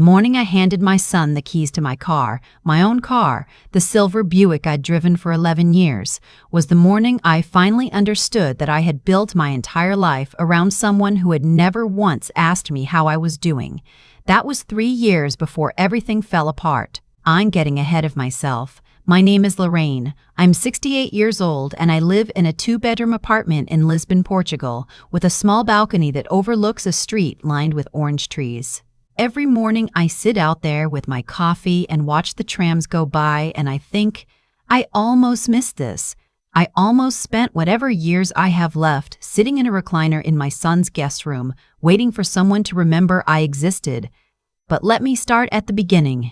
morning I handed my son the keys to my car, my own car, the silver Buick I'd driven for 11 years, was the morning I finally understood that I had built my entire life around someone who had never once asked me how I was doing. That was 3 years before everything fell apart. I'm getting ahead of myself. My name is Lorraine. I'm 68 years old and I live in a 2-bedroom apartment in Lisbon, Portugal, with a small balcony that overlooks a street lined with orange trees. Every morning I sit out there with my coffee and watch the trams go by and I think, I almost missed this. I almost spent whatever years I have left sitting in a recliner in my son's guest room, waiting for someone to remember I existed. But let me start at the beginning.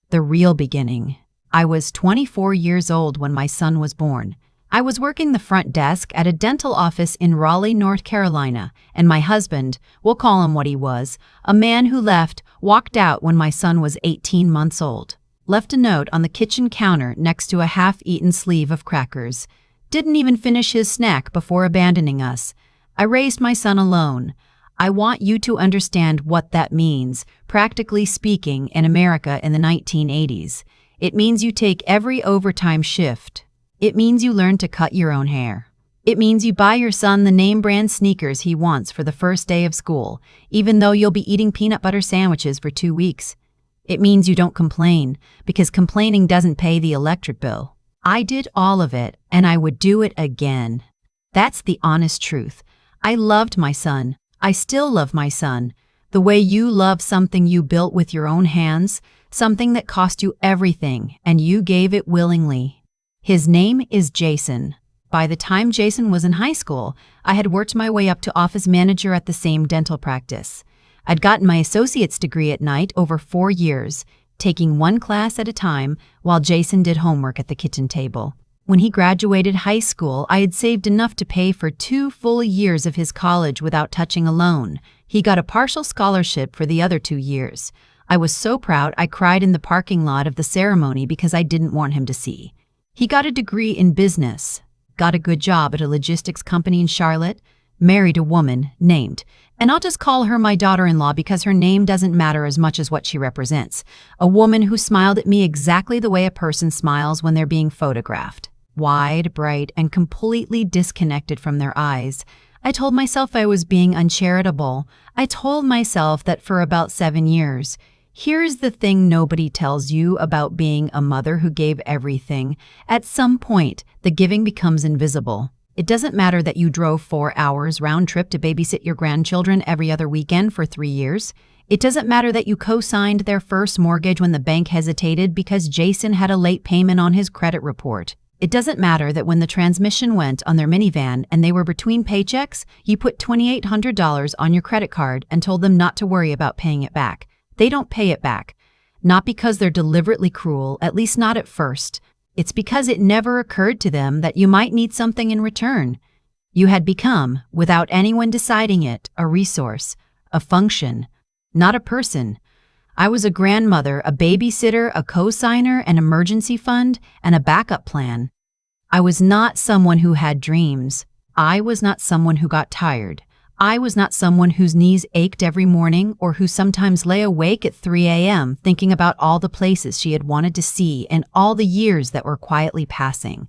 The real beginning. I was 24 years old when my son was born. I was working the front desk at a dental office in Raleigh, North Carolina, and my husband, we'll call him what he was, a man who walked out when my son was 18 months old. Left a note on the kitchen counter next to a half-eaten sleeve of crackers. Didn't even finish his snack before abandoning us. I raised my son alone. I want you to understand what that means, practically speaking, in America in the 1980s. It means you take every overtime shift. It means you learn to cut your own hair. It means you buy your son the name brand sneakers he wants for the first day of school, even though you'll be eating peanut butter sandwiches for 2 weeks. It means you don't complain, because complaining doesn't pay the electric bill. I did all of it, and I would do it again. That's the honest truth. I loved my son. I still love my son. The way you love something you built with your own hands, something that cost you everything, and you gave it willingly. His name is Jason. By the time Jason was in high school, I had worked my way up to office manager at the same dental practice. I'd gotten my associate's degree at night over 4 years, taking one class at a time while Jason did homework at the kitchen table. When he graduated high school, I had saved enough to pay for 2 full years of his college without touching a loan. He got a partial scholarship for the other 2 years. I was so proud I cried in the parking lot of the ceremony because I didn't want him to see. He got a degree in business, got a good job at a logistics company in Charlotte, married a woman named, and I'll just call her my daughter-in-law because her name doesn't matter as much as what she represents, a woman who smiled at me exactly the way a person smiles when they're being photographed. Wide, bright, and completely disconnected from their eyes. I told myself I was being uncharitable. I told myself that for about 7 years. Here's the thing nobody tells you about being a mother who gave everything. At some point, the giving becomes invisible. It doesn't matter that you drove 4 hours round trip to babysit your grandchildren every other weekend for 3 years. It doesn't matter that you co-signed their first mortgage when the bank hesitated because Jason had a late payment on his credit report. It doesn't matter that when the transmission went on their minivan and they were between paychecks, you put $2,800 on your credit card and told them not to worry about paying it back. They don't pay it back. Not because they're deliberately cruel, at least not at first. It's because it never occurred to them that you might need something in return. You had become, without anyone deciding it, a resource, a function, not a person. I was a grandmother, a babysitter, a co-signer, an emergency fund, and a backup plan. I was not someone who had dreams. I was not someone who got tired. I was not someone whose knees ached every morning or who sometimes lay awake at 3 a.m. thinking about all the places she had wanted to see and all the years that were quietly passing.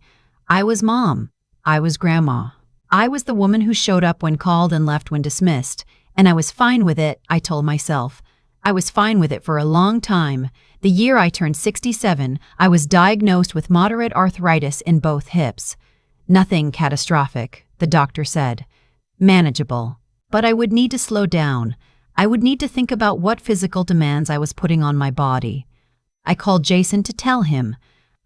I was mom. I was grandma. I was the woman who showed up when called and left when dismissed. And I was fine with it, I told myself. I was fine with it for a long time. The year I turned 67, I was diagnosed with moderate arthritis in both hips. Nothing catastrophic, the doctor said. Manageable. But I would need to slow down. I would need to think about what physical demands I was putting on my body. I called Jason to tell him.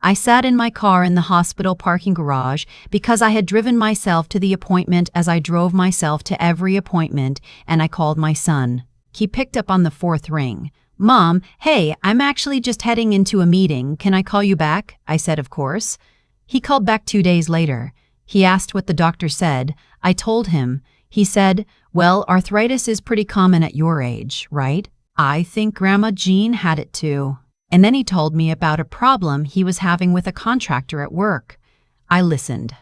I sat in my car in the hospital parking garage because I had driven myself to the appointment as I drove myself to every appointment, and I called my son. He picked up on the 4th ring. Mom, hey, I'm actually just heading into a meeting. Can I call you back? I said, of course. He called back 2 days later. He asked what the doctor said. I told him. He said, well, arthritis is pretty common at your age, right? I think Grandma Jean had it too. And then he told me about a problem he was having with a contractor at work. I listened.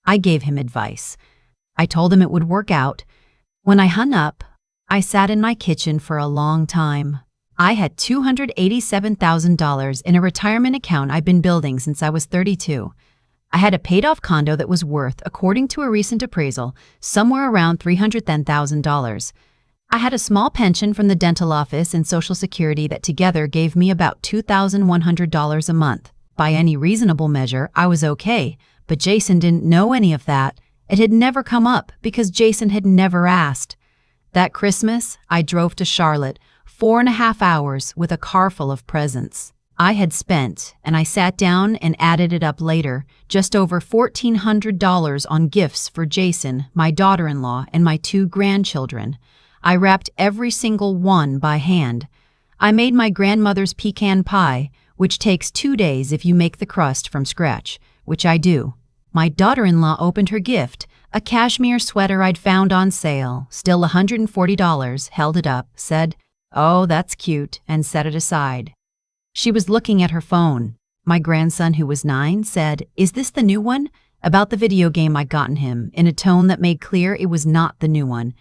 I gave him advice. I told him it would work out. When I hung up, I sat in my kitchen for a long time. I had $287,000 in a retirement account I'd been building since I was 32. I had a paid-off condo that was worth, according to a recent appraisal, somewhere around $310,000. I had a small pension from the dental office and Social Security that together gave me about $2,100 a month. By any reasonable measure, I was okay, but Jason didn't know any of that. It had never come up because Jason had never asked. That Christmas, I drove to Charlotte, 4.5 hours with a car full of presents. I had spent, and I sat down and added it up later, just over $1,400 on gifts for Jason, my daughter-in-law, and my 2 grandchildren. I wrapped every single one by hand. I made my grandmother's pecan pie, which takes 2 days if you make the crust from scratch, which I do. My daughter-in-law opened her gift, a cashmere sweater I'd found on sale, still $140, held it up, said, "Oh, that's cute," and set it aside. She was looking at her phone. My grandson, who was 9, said, "Is this the new one?" about the video game I'd gotten him, in a tone that made clear it was not the new one.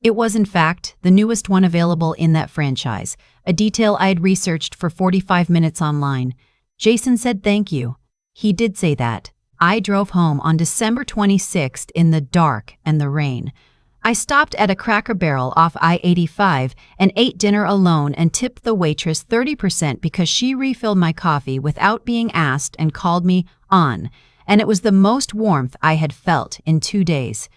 It was, in fact, the newest one available in that franchise, a detail I had researched for 45 minutes online. Jason said thank you. He did say that. I drove home on December 26th in the dark and the rain. I stopped at a Cracker Barrel off I-85 and ate dinner alone and tipped the waitress 30% because she refilled my coffee without being asked and called me on, and it was the most warmth I had felt in 2 days.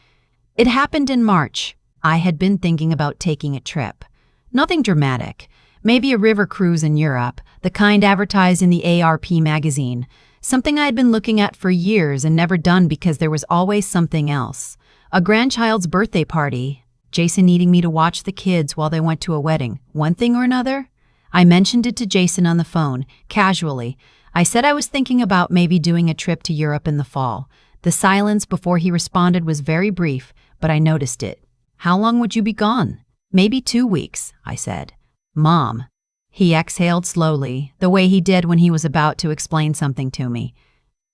It happened in March. I had been thinking about taking a trip. Nothing dramatic. Maybe a river cruise in Europe, the kind advertised in the ARP magazine. Something I had been looking at for years and never done because there was always something else. A grandchild's birthday party, Jason needing me to watch the kids while they went to a wedding, one thing or another. I mentioned it to Jason on the phone, casually. I said I was thinking about maybe doing a trip to Europe in the fall. The silence before he responded was very brief, but I noticed it. "How long would you be gone?" "Maybe 2 weeks," I said. "Mom." He exhaled slowly, the way he did when he was about to explain something to me.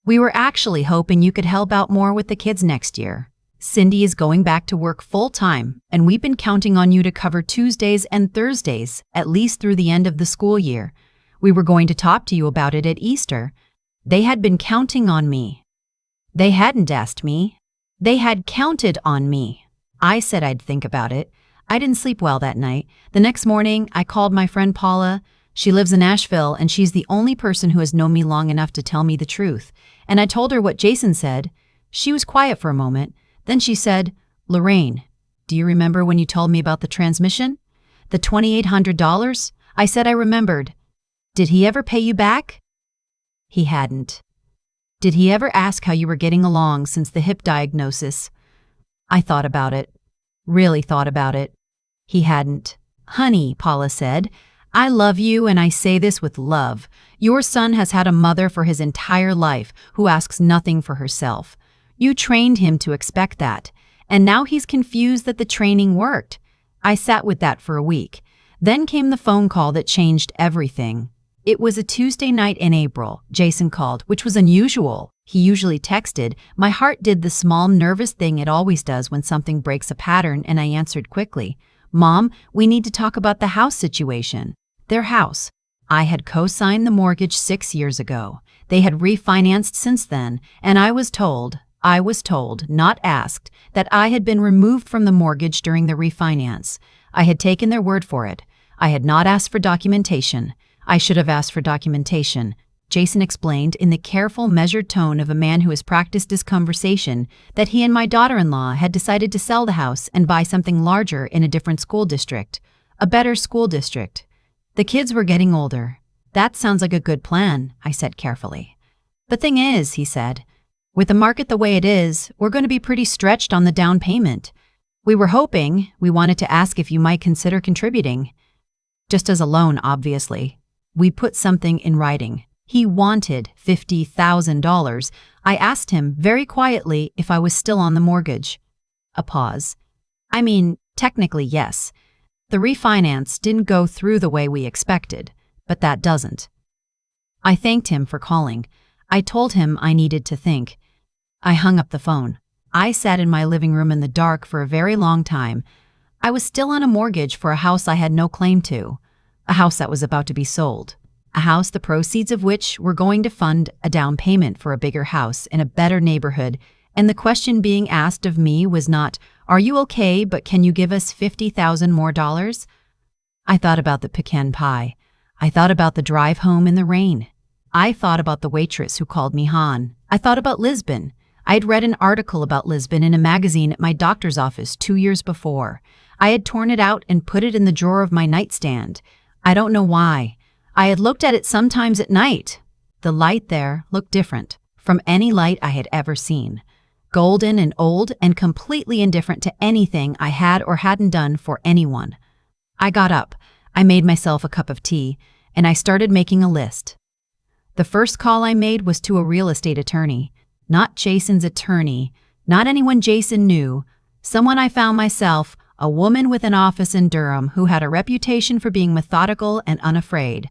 "We were actually hoping you could help out more with the kids next year. Cindy is going back to work full-time, and we've been counting on you to cover Tuesdays and Thursdays, at least through the end of the school year. We were going to talk to you about it at Easter." They had been counting on me. They hadn't asked me. They had counted on me. I said I'd think about it. I didn't sleep well that night. The next morning, I called my friend Paula. She lives in Nashville, and she's the only person who has known me long enough to tell me the truth. And I told her what Jason said. She was quiet for a moment. Then she said, "Lorraine, do you remember when you told me about the transmission? The $2,800? I said I remembered. Did he ever pay you back?" He hadn't. "Did he ever ask how you were getting along since the hip diagnosis?" I thought about it. Really thought about it. He hadn't. "Honey," Paula said, "I love you, and I say this with love. Your son has had a mother for his entire life who asks nothing for herself. You trained him to expect that, and now he's confused that the training worked." I sat with that for a week. Then came the phone call that changed everything. It was a Tuesday night in April. Jason called, which was unusual. He usually texted. My heart did the small, nervous thing it always does when something breaks a pattern, and I answered quickly. "Mom, we need to talk about the house situation." Their house. I had co-signed the mortgage 6 years ago. They had refinanced since then, and I was told, not asked, that I had been removed from the mortgage during the refinance. I had taken their word for it. I had not asked for documentation. I should have asked for documentation. Jason explained in the careful, measured tone of a man who has practiced his conversation that he and my daughter-in-law had decided to sell the house and buy something larger in a different school district. A better school district. The kids were getting older. "That sounds like a good plan," I said carefully. "The thing is," he said, "with the market the way it is, we're going to be pretty stretched on the down payment. We wanted to ask if you might consider contributing. Just as a loan, obviously. We put something in writing. He wanted $50,000. I asked him very quietly if I was still on the mortgage." A pause. "I mean, technically, yes. The refinance didn't go through the way we expected, but that doesn't." I thanked him for calling. I told him I needed to think. I hung up the phone. I sat in my living room in the dark for a very long time. I was still on a mortgage for a house I had no claim to. a house that was about to be sold, a house the proceeds of which were going to fund a down payment for a bigger house in a better neighborhood. And the question being asked of me was not, "Are you okay, but can you give us $50,000 more dollars?" I thought about the pecan pie. I thought about the drive home in the rain. I thought about the waitress who called me Han. I thought about Lisbon. I had read an article about Lisbon in a magazine at my doctor's office 2 years before. I had torn it out and put it in the drawer of my nightstand. I don't know why. I had looked at it sometimes at night. The light there looked different from any light I had ever seen. Golden and old and completely indifferent to anything I had or hadn't done for anyone. I got up, I made myself a cup of tea, and I started making a list. The first call I made was to a real estate attorney. Not Jason's attorney, not anyone Jason knew, someone I found myself, a woman with an office in Durham who had a reputation for being methodical and unafraid.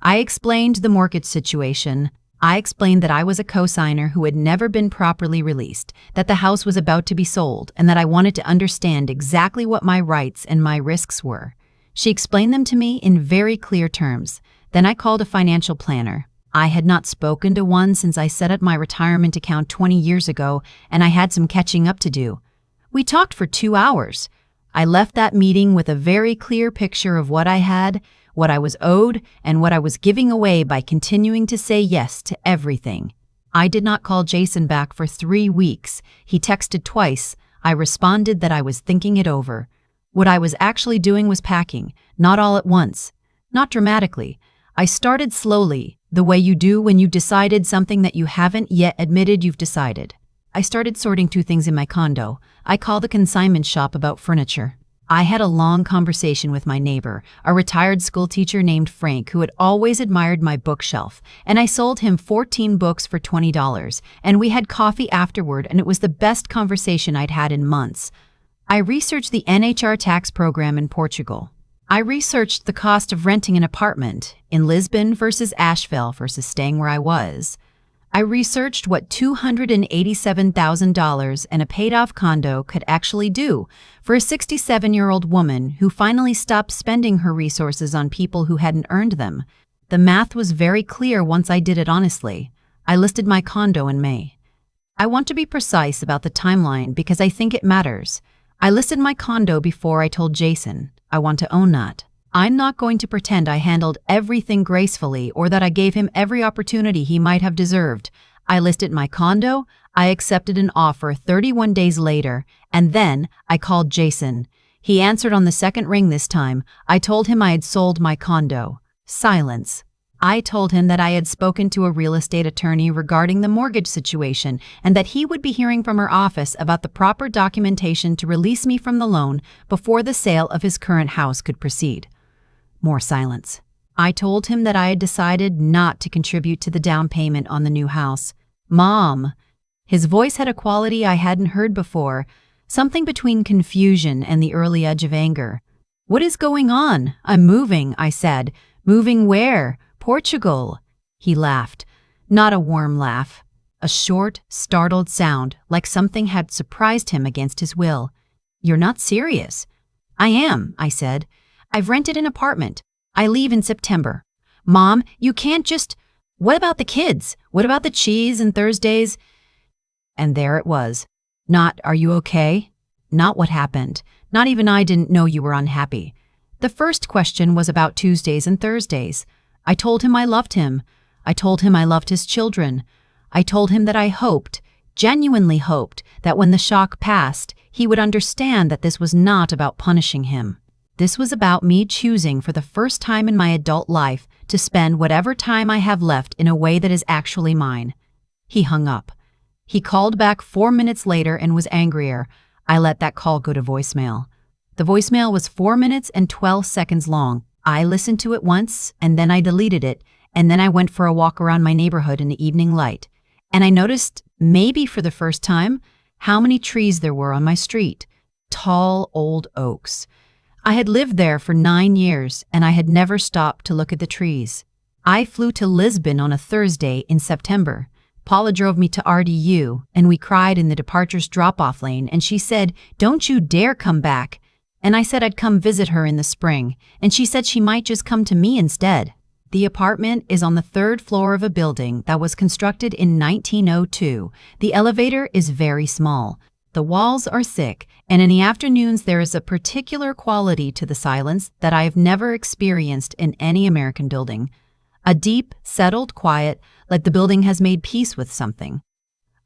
I explained the mortgage situation. I explained that I was a co-signer who had never been properly released, that the house was about to be sold, and that I wanted to understand exactly what my rights and my risks were. She explained them to me in very clear terms. Then I called a financial planner. I had not spoken to one since I set up my retirement account 20 years ago, and I had some catching up to do. We talked for 2 hours. I left that meeting with a very clear picture of what I had, what I was owed, and what I was giving away by continuing to say yes to everything. I did not call Jason back for 3 weeks. He texted twice. I responded that I was thinking it over. What I was actually doing was packing, not all at once, not dramatically. I started slowly, the way you do when you decided something that you haven't yet admitted you've decided. I started sorting 2 things in my condo. I called the consignment shop about furniture. I had a long conversation with my neighbor, a retired school teacher named Frank who had always admired my bookshelf, and I sold him 14 books for $20, and we had coffee afterward, and it was the best conversation I'd had in months. I researched the NHR tax program in Portugal. I researched the cost of renting an apartment in Lisbon versus Asheville versus staying where I was. I researched what $287,000 and a paid-off condo could actually do for a 67-year-old woman who finally stopped spending her resources on people who hadn't earned them. The math was very clear once I did it honestly. I listed my condo in May. I want to be precise about the timeline because I think it matters. I listed my condo before I told Jason. I want to own that. I'm not going to pretend I handled everything gracefully or that I gave him every opportunity he might have deserved. I listed my condo, I accepted an offer 31 days later, and then I called Jason. He answered on the second ring this time. I told him I had sold my condo. Silence. I told him that I had spoken to a real estate attorney regarding the mortgage situation and that he would be hearing from her office about the proper documentation to release me from the loan before the sale of his current house could proceed. More silence. I told him that I had decided not to contribute to the down payment on the new house. Mom. His voice had a quality I hadn't heard before, something between confusion and the early edge of anger. What is going on? I'm moving, I said. Moving where? Portugal. He laughed. Not a warm laugh. A short, startled sound, like something had surprised him against his will. You're not serious. I am, I said. I've rented an apartment. I leave in September. Mom, you can't just... What about the kids? What about the cheese and Thursdays? And there it was. Not, are you okay? Not what happened. Not even I didn't know you were unhappy. The first question was about Tuesdays and Thursdays. I told him I loved him. I told him I loved his children. I told him that I hoped, genuinely hoped, that when the shock passed, he would understand that this was not about punishing him. This was about me choosing for the first time in my adult life to spend whatever time I have left in a way that is actually mine. He hung up. He called back 4 minutes later and was angrier. I let that call go to voicemail. The voicemail was 4 minutes and 12 seconds long. I listened to it once, and then I deleted it, and then I went for a walk around my neighborhood in the evening light. And I noticed, maybe for the first time, how many trees there were on my street. Tall, old oaks. I had lived there for 9 years, and I had never stopped to look at the trees. I flew to Lisbon on a Thursday in September. Paula drove me to RDU, and we cried in the departures drop-off lane, and she said, "Don't you dare come back." And I said I'd come visit her in the spring, and she said she might just come to me instead. The apartment is on the third floor of a building that was constructed in 1902. The elevator is very small. The walls are thick, and in the afternoons there is a particular quality to the silence that I have never experienced in any American building. A deep, settled quiet, like the building has made peace with something.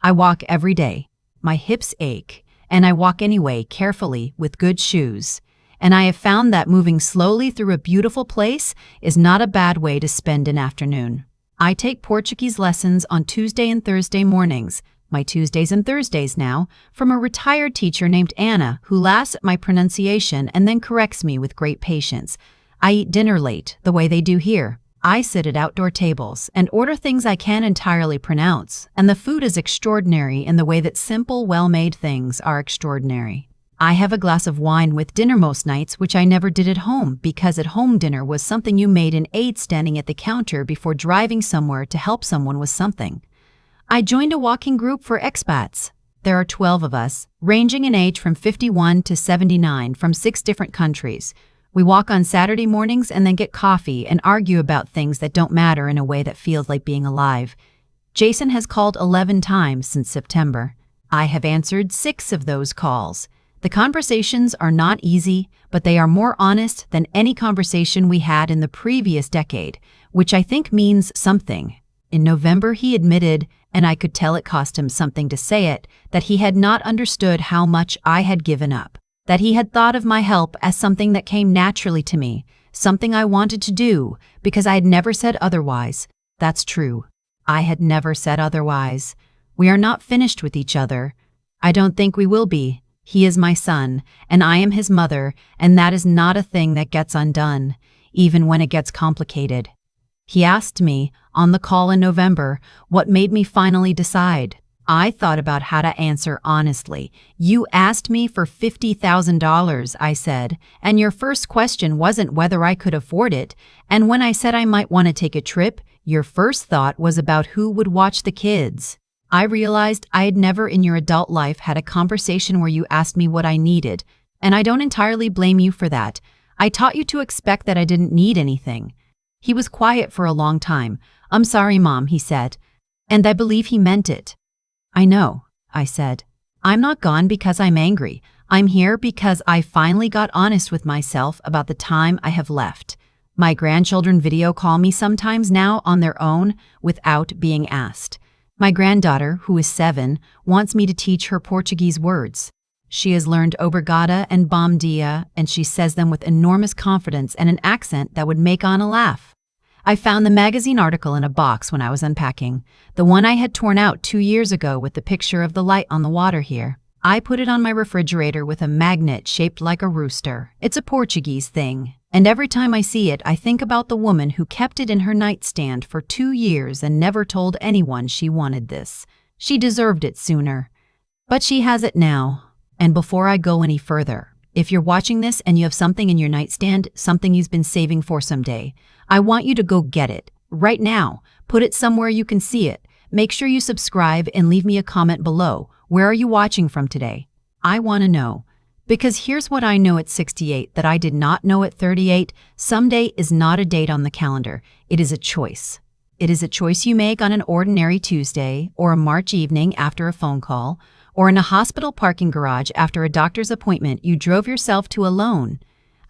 I walk every day. My hips ache, and I walk anyway, carefully, with good shoes. And I have found that moving slowly through a beautiful place is not a bad way to spend an afternoon. I take Portuguese lessons on Tuesday and Thursday mornings, my Tuesdays and Thursdays now, from a retired teacher named Anna, who laughs at my pronunciation and then corrects me with great patience. I eat dinner late, the way they do here. I sit at outdoor tables and order things I can't entirely pronounce, and the food is extraordinary in the way that simple, well-made things are extraordinary. I have a glass of wine with dinner most nights, which I never did at home, because at home dinner was something you made and ate standing at the counter before driving somewhere to help someone with something. I joined a walking group for expats. There are 12 of us, ranging in age from 51 to 79, from 6 different countries. We walk on Saturday mornings and then get coffee and argue about things that don't matter in a way that feels like being alive. Jason has called 11 times since September. I have answered 6 of those calls. The conversations are not easy, but they are more honest than any conversation we had in the previous decade, which I think means something. In November, he admitted, and I could tell it cost him something to say it, that he had not understood how much I had given up, that he had thought of my help as something that came naturally to me, something I wanted to do, because I had never said otherwise. That's true. I had never said otherwise. We are not finished with each other. I don't think we will be. He is my son, and I am his mother, and that is not a thing that gets undone, even when it gets complicated. He asked me, on the call in November, what made me finally decide. I thought about how to answer honestly. You asked me for $50,000, I said, and your first question wasn't whether I could afford it, and when I said I might want to take a trip, your first thought was about who would watch the kids. I realized I had never in your adult life had a conversation where you asked me what I needed, and I don't entirely blame you for that. I taught you to expect that I didn't need anything. He was quiet for a long time. I'm sorry, Mom, he said, and I believe he meant it. I know, I said. I'm not gone because I'm angry. I'm here because I finally got honest with myself about the time I have left. My grandchildren video call me sometimes now on their own without being asked. My granddaughter, who is 7, wants me to teach her Portuguese words. She has learned obrigada and bom dia, and she says them with enormous confidence and an accent that would make Anna laugh. I found the magazine article in a box when I was unpacking, the one I had torn out 2 years ago with the picture of the light on the water here. I put it on my refrigerator with a magnet shaped like a rooster. It's a Portuguese thing, and every time I see it, I think about the woman who kept it in her nightstand for 2 years and never told anyone she wanted this. She deserved it sooner. But she has it now. And before I go any further, if you're watching this and you have something in your nightstand, something you've been saving for someday, I want you to go get it, right now. Put it somewhere you can see it. Make sure you subscribe and leave me a comment below. Where are you watching from today? I want to know. Because here's what I know at 68 that I did not know at 38. Someday is not a date on the calendar. It is a choice. It is a choice you make on an ordinary Tuesday, or a March evening after a phone call, or in a hospital parking garage after a doctor's appointment you drove yourself to alone.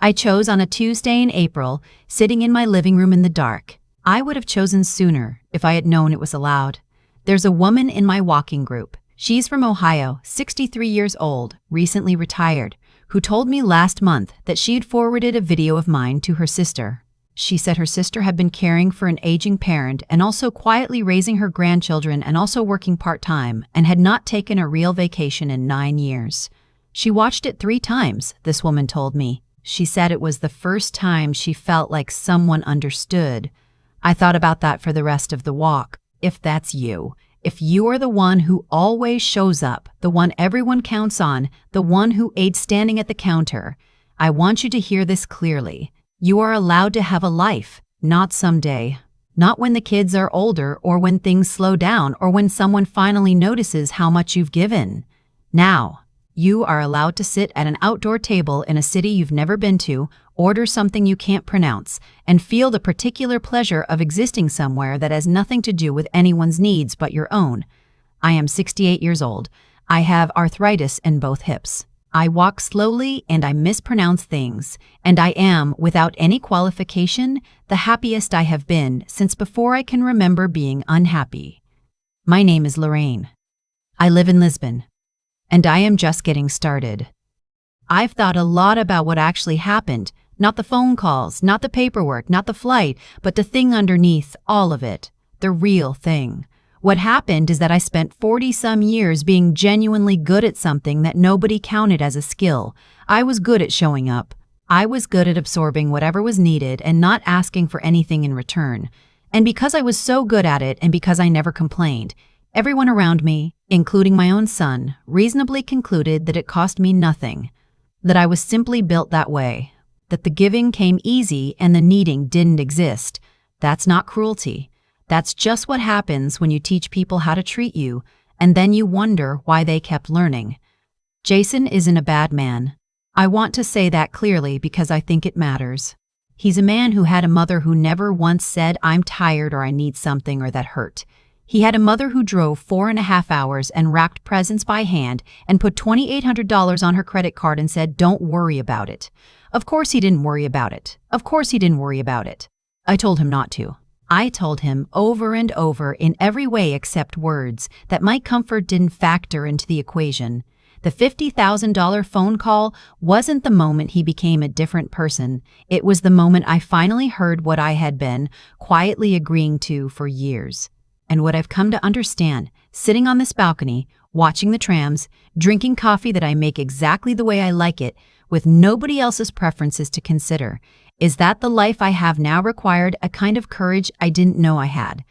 I chose on a Tuesday in April, sitting in my living room in the dark. I would have chosen sooner if I had known it was allowed. There's a woman in my walking group. She's from Ohio, 63 years old, recently retired, who told me last month that she had forwarded a video of mine to her sister. She said her sister had been caring for an aging parent and also quietly raising her grandchildren and also working part-time and had not taken a real vacation in 9 years. She watched it 3 times, this woman told me. She said it was the first time she felt like someone understood. I thought about that for the rest of the walk. If that's you, if you are the one who always shows up, the one everyone counts on, the one who ate standing at the counter, I want you to hear this clearly. You are allowed to have a life, not someday. Not when the kids are older or when things slow down or when someone finally notices how much you've given. Now. You are allowed to sit at an outdoor table in a city you've never been to, order something you can't pronounce, and feel the particular pleasure of existing somewhere that has nothing to do with anyone's needs but your own. I am 68 years old. I have arthritis in both hips. I walk slowly and I mispronounce things, and I am, without any qualification, the happiest I have been since before I can remember being unhappy. My name is Lorraine. I live in Lisbon, and I am just getting started. I've thought a lot about what actually happened, not the phone calls, not the paperwork, not the flight, but the thing underneath all of it, the real thing. What happened is that I spent 40-some years being genuinely good at something that nobody counted as a skill. I was good at showing up. I was good at absorbing whatever was needed and not asking for anything in return. And because I was so good at it and because I never complained, everyone around me, including my own son, reasonably concluded that it cost me nothing, that I was simply built that way, that the giving came easy and the needing didn't exist. That's not cruelty. That's just what happens when you teach people how to treat you, and then you wonder why they kept learning. Jason isn't a bad man. I want to say that clearly because I think it matters. He's a man who had a mother who never once said, "I'm tired" or "I need something" or "that hurt." He had a mother who drove 4.5 hours and wrapped presents by hand and put $2,800 on her credit card and said, "Don't worry about it." Of course he didn't worry about it. Of course he didn't worry about it. I told him not to. I told him over and over in every way except words that my comfort didn't factor into the equation. The $50,000 phone call wasn't the moment he became a different person. It was the moment I finally heard what I had been quietly agreeing to for years. And what I've come to understand, sitting on this balcony, watching the trams, drinking coffee that I make exactly the way I like it, with nobody else's preferences to consider, is that the life I have now required a kind of courage I didn't know I had.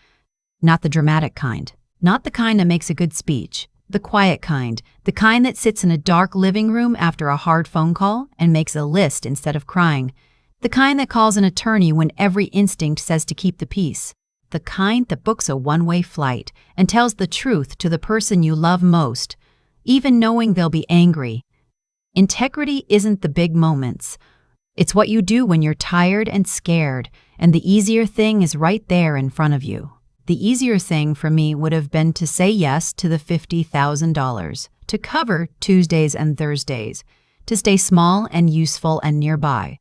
Not the dramatic kind, not the kind that makes a good speech, the quiet kind, the kind that sits in a dark living room after a hard phone call and makes a list instead of crying, the kind that calls an attorney when every instinct says to keep the peace, the kind that books a one-way flight and tells the truth to the person you love most, even knowing they'll be angry. Integrity isn't the big moments. It's what you do when you're tired and scared, and the easier thing is right there in front of you. The easier thing for me would have been to say yes to the $50,000, to cover Tuesdays and Thursdays, to stay small and useful and nearby.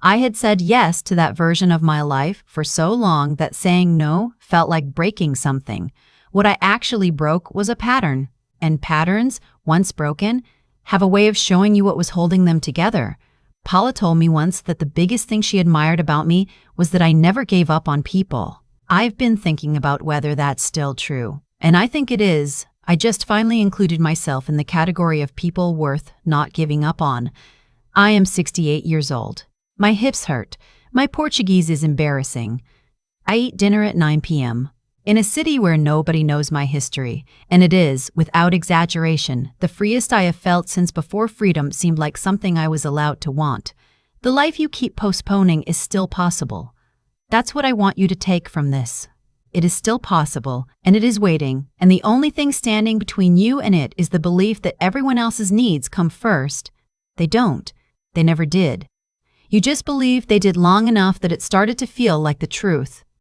I had said yes to that version of my life for so long that saying no felt like breaking something. What I actually broke was a pattern, and patterns, once broken, have a way of showing you what was holding them together. Paula told me once that the biggest thing she admired about me was that I never gave up on people. I've been thinking about whether that's still true, and I think it is. I just finally included myself in the category of people worth not giving up on. I am 68 years old. My hips hurt. My Portuguese is embarrassing. I eat dinner at 9 p.m. in a city where nobody knows my history, and it is, without exaggeration, the freest I have felt since before freedom seemed like something I was allowed to want. The life you keep postponing is still possible. That's what I want you to take from this. It is still possible, and it is waiting, and the only thing standing between you and it is the belief that everyone else's needs come first. They don't. They never did. You just believe they did long enough that it started to feel like the truth.